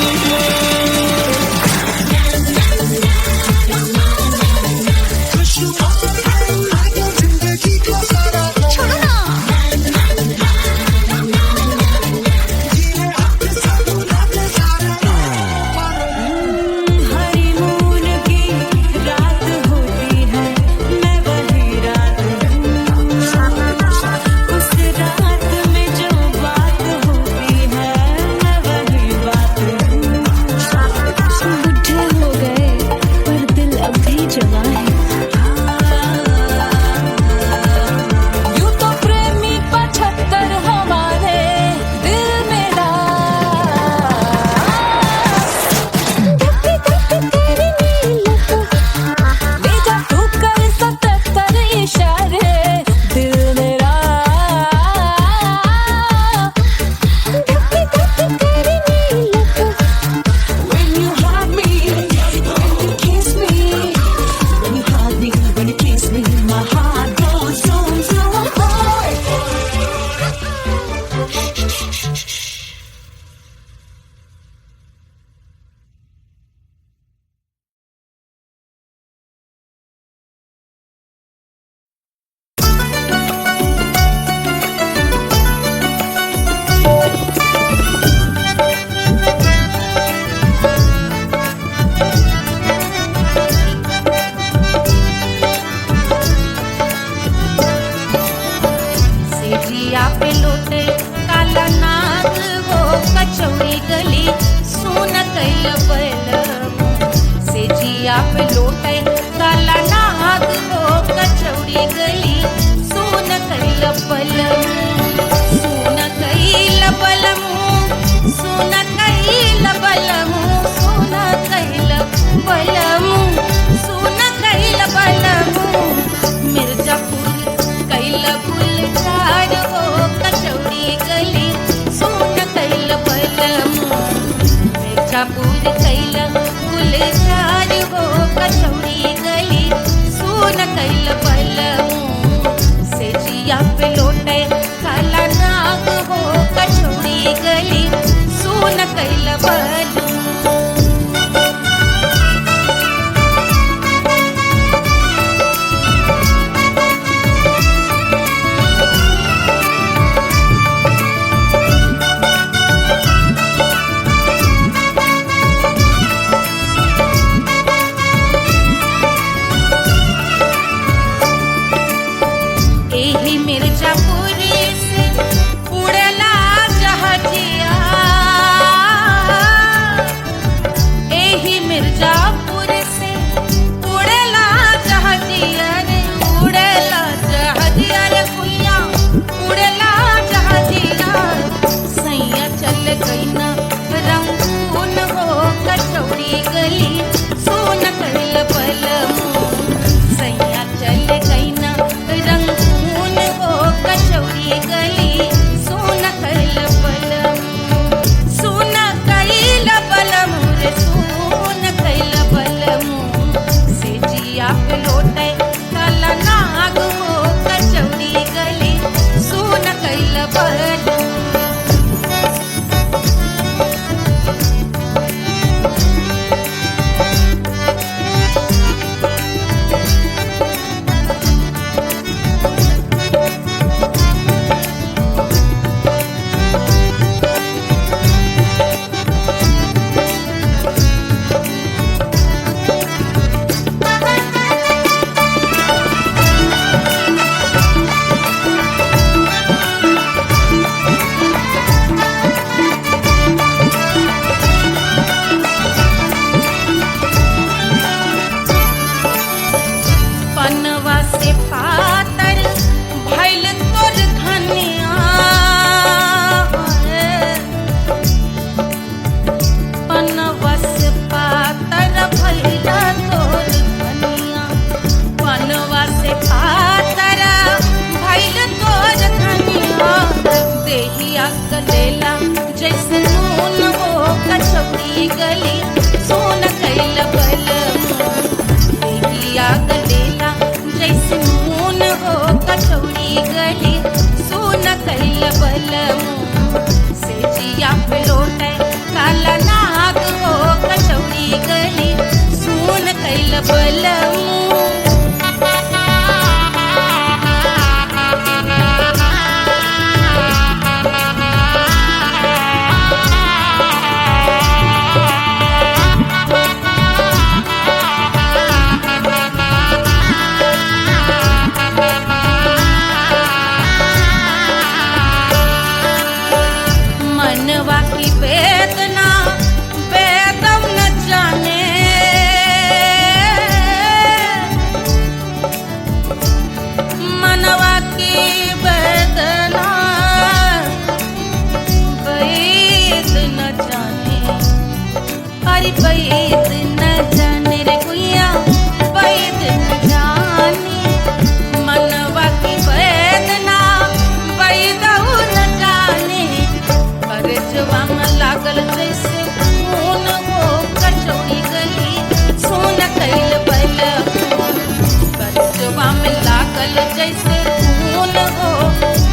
लौटे काला नाग हो कचौड़ी गली सुन कैल बलू एही मिर्जापुर से उड़ला जहाजिया एही मिर्जापुर से उड़ला जहाजिया रे उड़ला जहाजिया रे भैया उड़ला जहाजिया सैया चल गई ना रंगून हो कचौड़ी गली सोन कैल बलमू सैया चल गई ना रंगून हो कचौड़ी गली सोन कैल बलमू सोन कैल बलमू रे सोन कैल बलमू से जिया पे लौटे काला नाग हो कचौड़ी गली सोन कैल बलमू पनवा से पातर भइल तोर धनिया पनवा से पातर भइल तोर धनिया पनवा से पातर भइल तोर धनिया देहिया गलेला जैसे नून हो कचौड़ी गली सोन कैल बलमू देहिया गलेला जैसे नून हो कचौड़ी गली सोन कैल बलमू से जिया पे लौटे काला नाग हो कचौड़ी गली सोन कैल बलमू मनवा की वेदना वेदम न जाने मनवा की वेदना वेद न जाने अरे वेद न जाने रे गुइया वेद न जाने मनवा की वेदना वेद न जाने परजवा में लागल जैसे खून हो कचौड़ी गली सोन कैल बलमू परजवा में लागल जैसे खून हो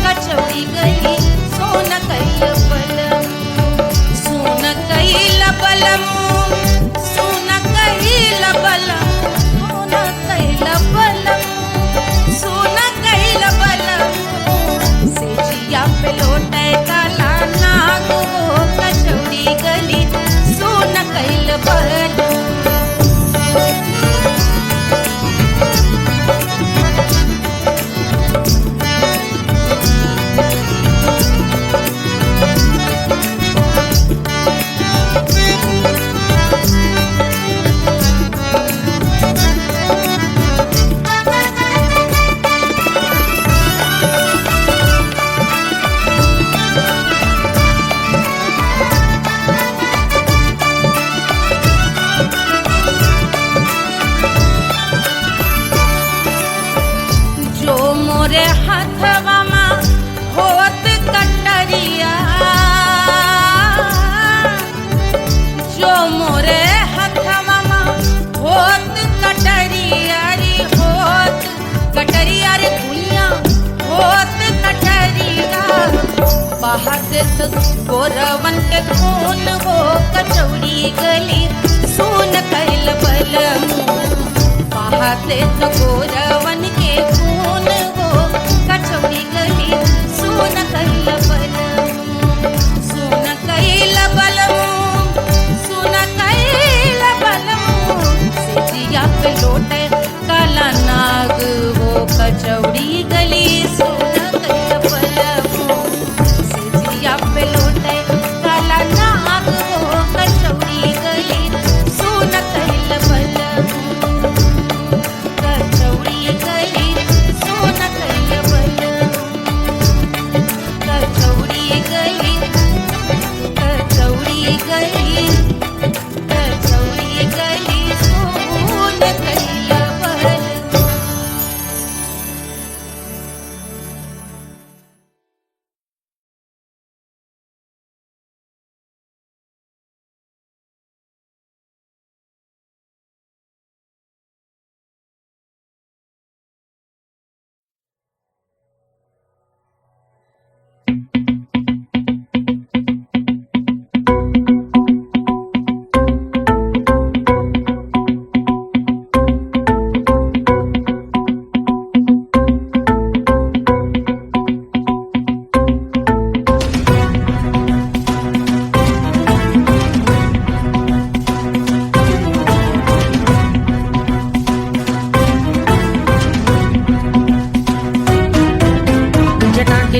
कचौड़ी गली सोन कैल बलमू सोन कैल बलमू सोन कैल बलमू सोन कैल बलमू सोन कैल बलमू से जिया पे लौटे काला नाग हो कचौड़ी गली सोन कैल बलमू बहादुर गोरवन के खून वो कचौड़ी गली सोन कैल बलम बहादुर गोरवन के खून वो कचौड़ी गली सोन कैल बलम सोन कैल बलम सोन कैल बलम सिजिया पे लोटे काला नाग वो कचौड़ी गली सोन कैल बलम सिजिया पे लोटे काला नाग वो कचौड़ी गली सोन कैल बलम कचौड़ी गली सोन कैल बलम कचौड़ी गली कचौड़ी गली कचौड़ी गली सोन कैल बलम।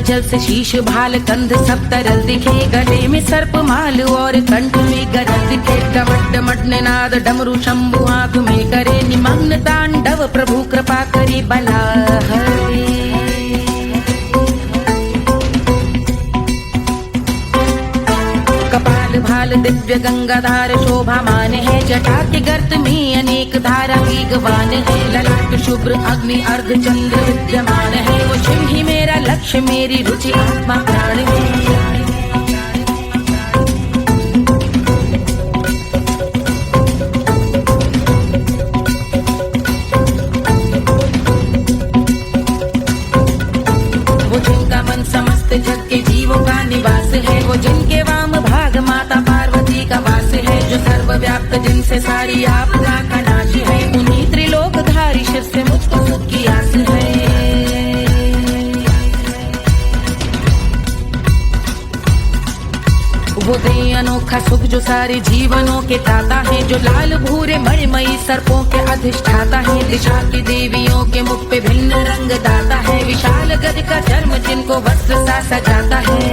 जल से शीश भाल कंध सब तरल दिखे गले में सर्प माल और कंठ में गरज दिखे डमट डमट निनाद डमरू शंभु आंख में करे निमग्न तांडव प्रभु कृपा करे बला हरे कपाल भाल दिव्य गंगाधार शोभामान है जटा के गर्त में अनेक धारा वेगवान है ललाट शुभ्र अग्नि अर्ध चंद्र विद्यमान है वो शिव ही मेरा लक्ष्य मेरी रुचि आत्मा प्राण है वो जिनका मन समस्त जग के जीवों का निवास है वो जिनके वाम भाग माता पार्वती का वास है जो सर्वव्याप्त जिनसे सारी आपदा का नाश है उन्हीं त्रिलोकधारी शिव से मुझको सुख की आस है वो दे अनोखा सुख जो सारे जीवनों के दाता है जो लाल भूरे मणिमयी सर्पों के अधिष्ठाता है दिशा की देवियों के मुख पे भिन्न रंग दाता है विशाल गज का चर्म जिनको वस्त्र सा सजाता है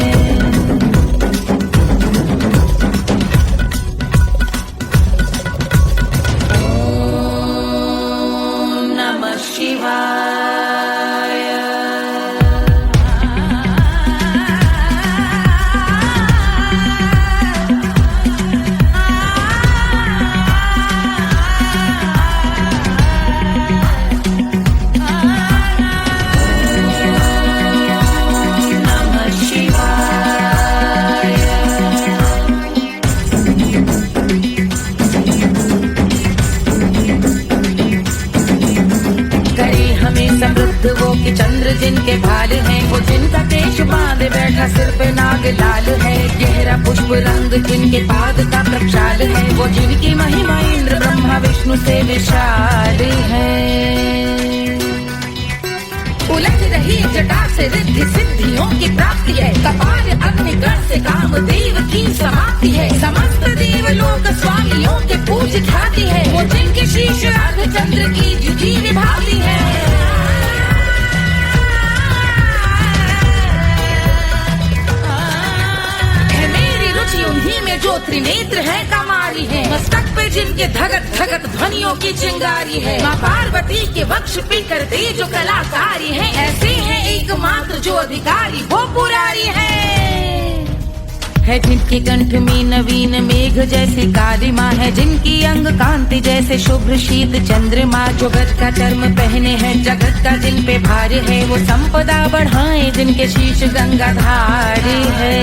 वो कि चंद्र जिनके भाल हैं वो जिनका केश बांधे बैठा सिर पे नाग लाल है गहरा पुष्प रंग जिनके पाद का प्रक्षाल है वो जिनकी महिमा इंद्र ब्रह्मा विष्णु से विशाल है उलझ रही जटा से रिद्धि सिद्धियों की प्राप्ति है कपाल अग्निगण से कामदेव की समाप्ति है समस्त देवलोक स्वामियों के पूज ख्याति है वो जिनके शीश अर्ध चंद्र की जुजी निभाती है उन्हीं में जो त्रिनेत्र है कमारी है मस्तक पे जिनके धगत धगत ध्वनियों की चिंगारी है माँ पार्वती के वक्ष पे करते जो कलाकारी है ऐसे हैं एकमात्र जो अधिकारी वो पुरारी है जिनके कंठ में नवीन मेघ जैसी काली माँ है जिनकी अंग कांति जैसे शुभ्र शीत चंद्रमा जो गज का चर्म पहने हैं जगत का जिन पे भार है वो संपदा बढ़ाए जिनके शीश गंगाधारी है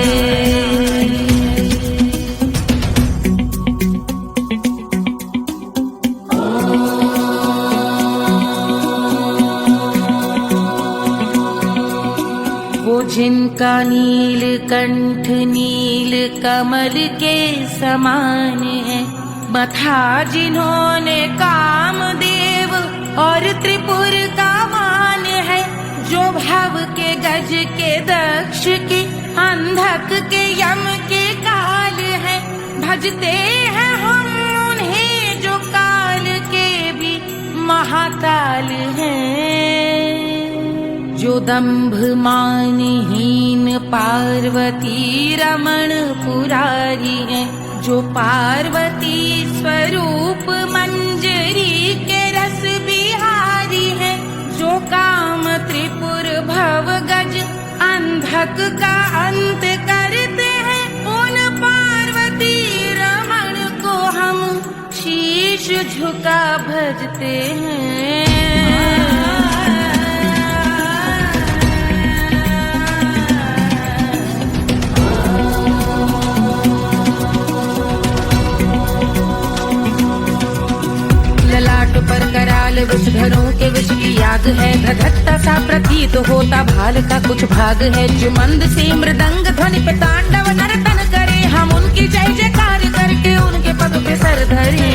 जिनका नील कंठ नील कमल के समान है, मथा जिन्होंने कामदेव और त्रिपुर का मान है, जो भव के गज के दक्ष के अंधक के यम के काल है, भजते हैं हम उन्हें जो काल के भी महाकाल हैं। जो दंभ मानहीन पार्वती रमण पुरारी है, जो पार्वती स्वरूप मंजरी के रस बिहारी है, जो काम त्रिपुर भव गज अंधक का अंत करते हैं, उन पार्वती रमण को हम शीश झुका भजते हैं। ललाट पर कराल विषधरों के विष की याद है, धधकता सा प्रतीत होता भाल का कुछ भाग है, जो मंद से मृदंग ध्वनि पे तांडव नर्तन करे, हम उनकी जय जयकार करके उनके पद पे सर धरे।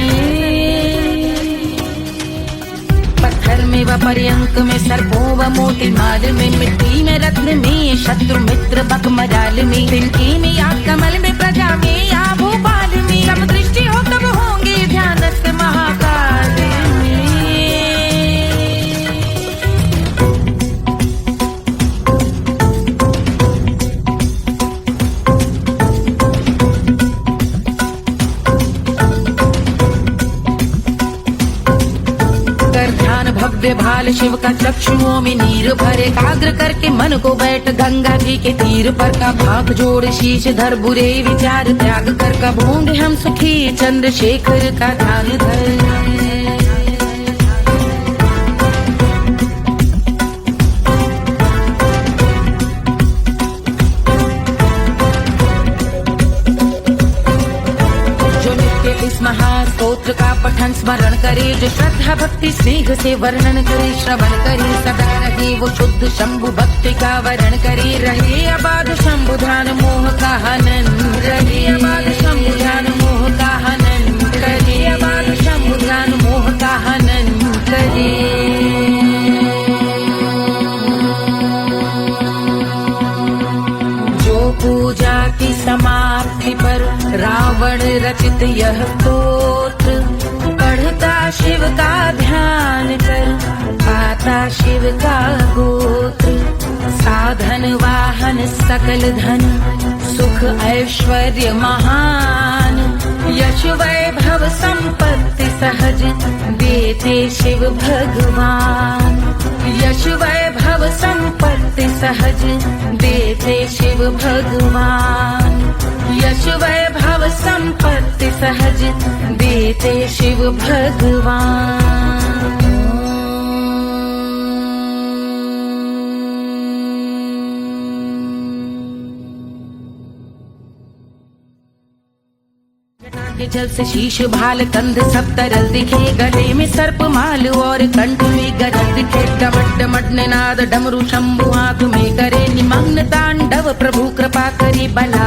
पत्थर में व पर्यंक में सर्पों व मोती माल में, मिट्टी में रत्न में शत्रु मित्र बक मजाल में, तिनकी में या कमल में प्रजा में या भोपाल में, सब दृष्टि हो तब होंगे ध्यानस्थ महाकाल में। कर ध्यान भव्य भाल शिव का चक्षुओं में नीर भरे, एकाग्र करके मन को बैठ गंगा जी के तीर पर, का भाग जोड़ शीश धर बुरे विचार त्याग कर, कब होंगे हम सुखी चंद्रशेखर का ध्यान धर। इस महास्तोत्र का पठन स्मरण करे, जो श्रद्धा भक्ति स्नेह से वर्णन करे, श्रवण करे सदा रहे वो शुद्ध शंभु भक्ति का वरण करे, रहे अबाध शंभु ध्यान मोह का हनन, रहे अबाध शंभु ध्यान मोह का हनन करे, अबाध शंभु ध्यान मोह का हनन करे। पूजा की समाप्ति पर रावण रचित यह स्तोत्र, पढ़ता शिव का ध्यान कर पाता शिव का गोत्र, साधन वाहन सकल धन सुख ऐश्वर्य महान, यश वैभव संपत्ति सहज देते शिव भगवान, यश वैभव संपत्ति सहज देते शिव भगवान, यश वैभव संपत्ति सहज देते शिव भगवान। के जल से शीश भाल कंध सब तरल दिखे, गले में सर्प माल और कंठ में गरज दिखे, डमट डमट निनाद डमरू शंभु आंख में करे निमग्न तांडव, प्रभु कृपा करे बला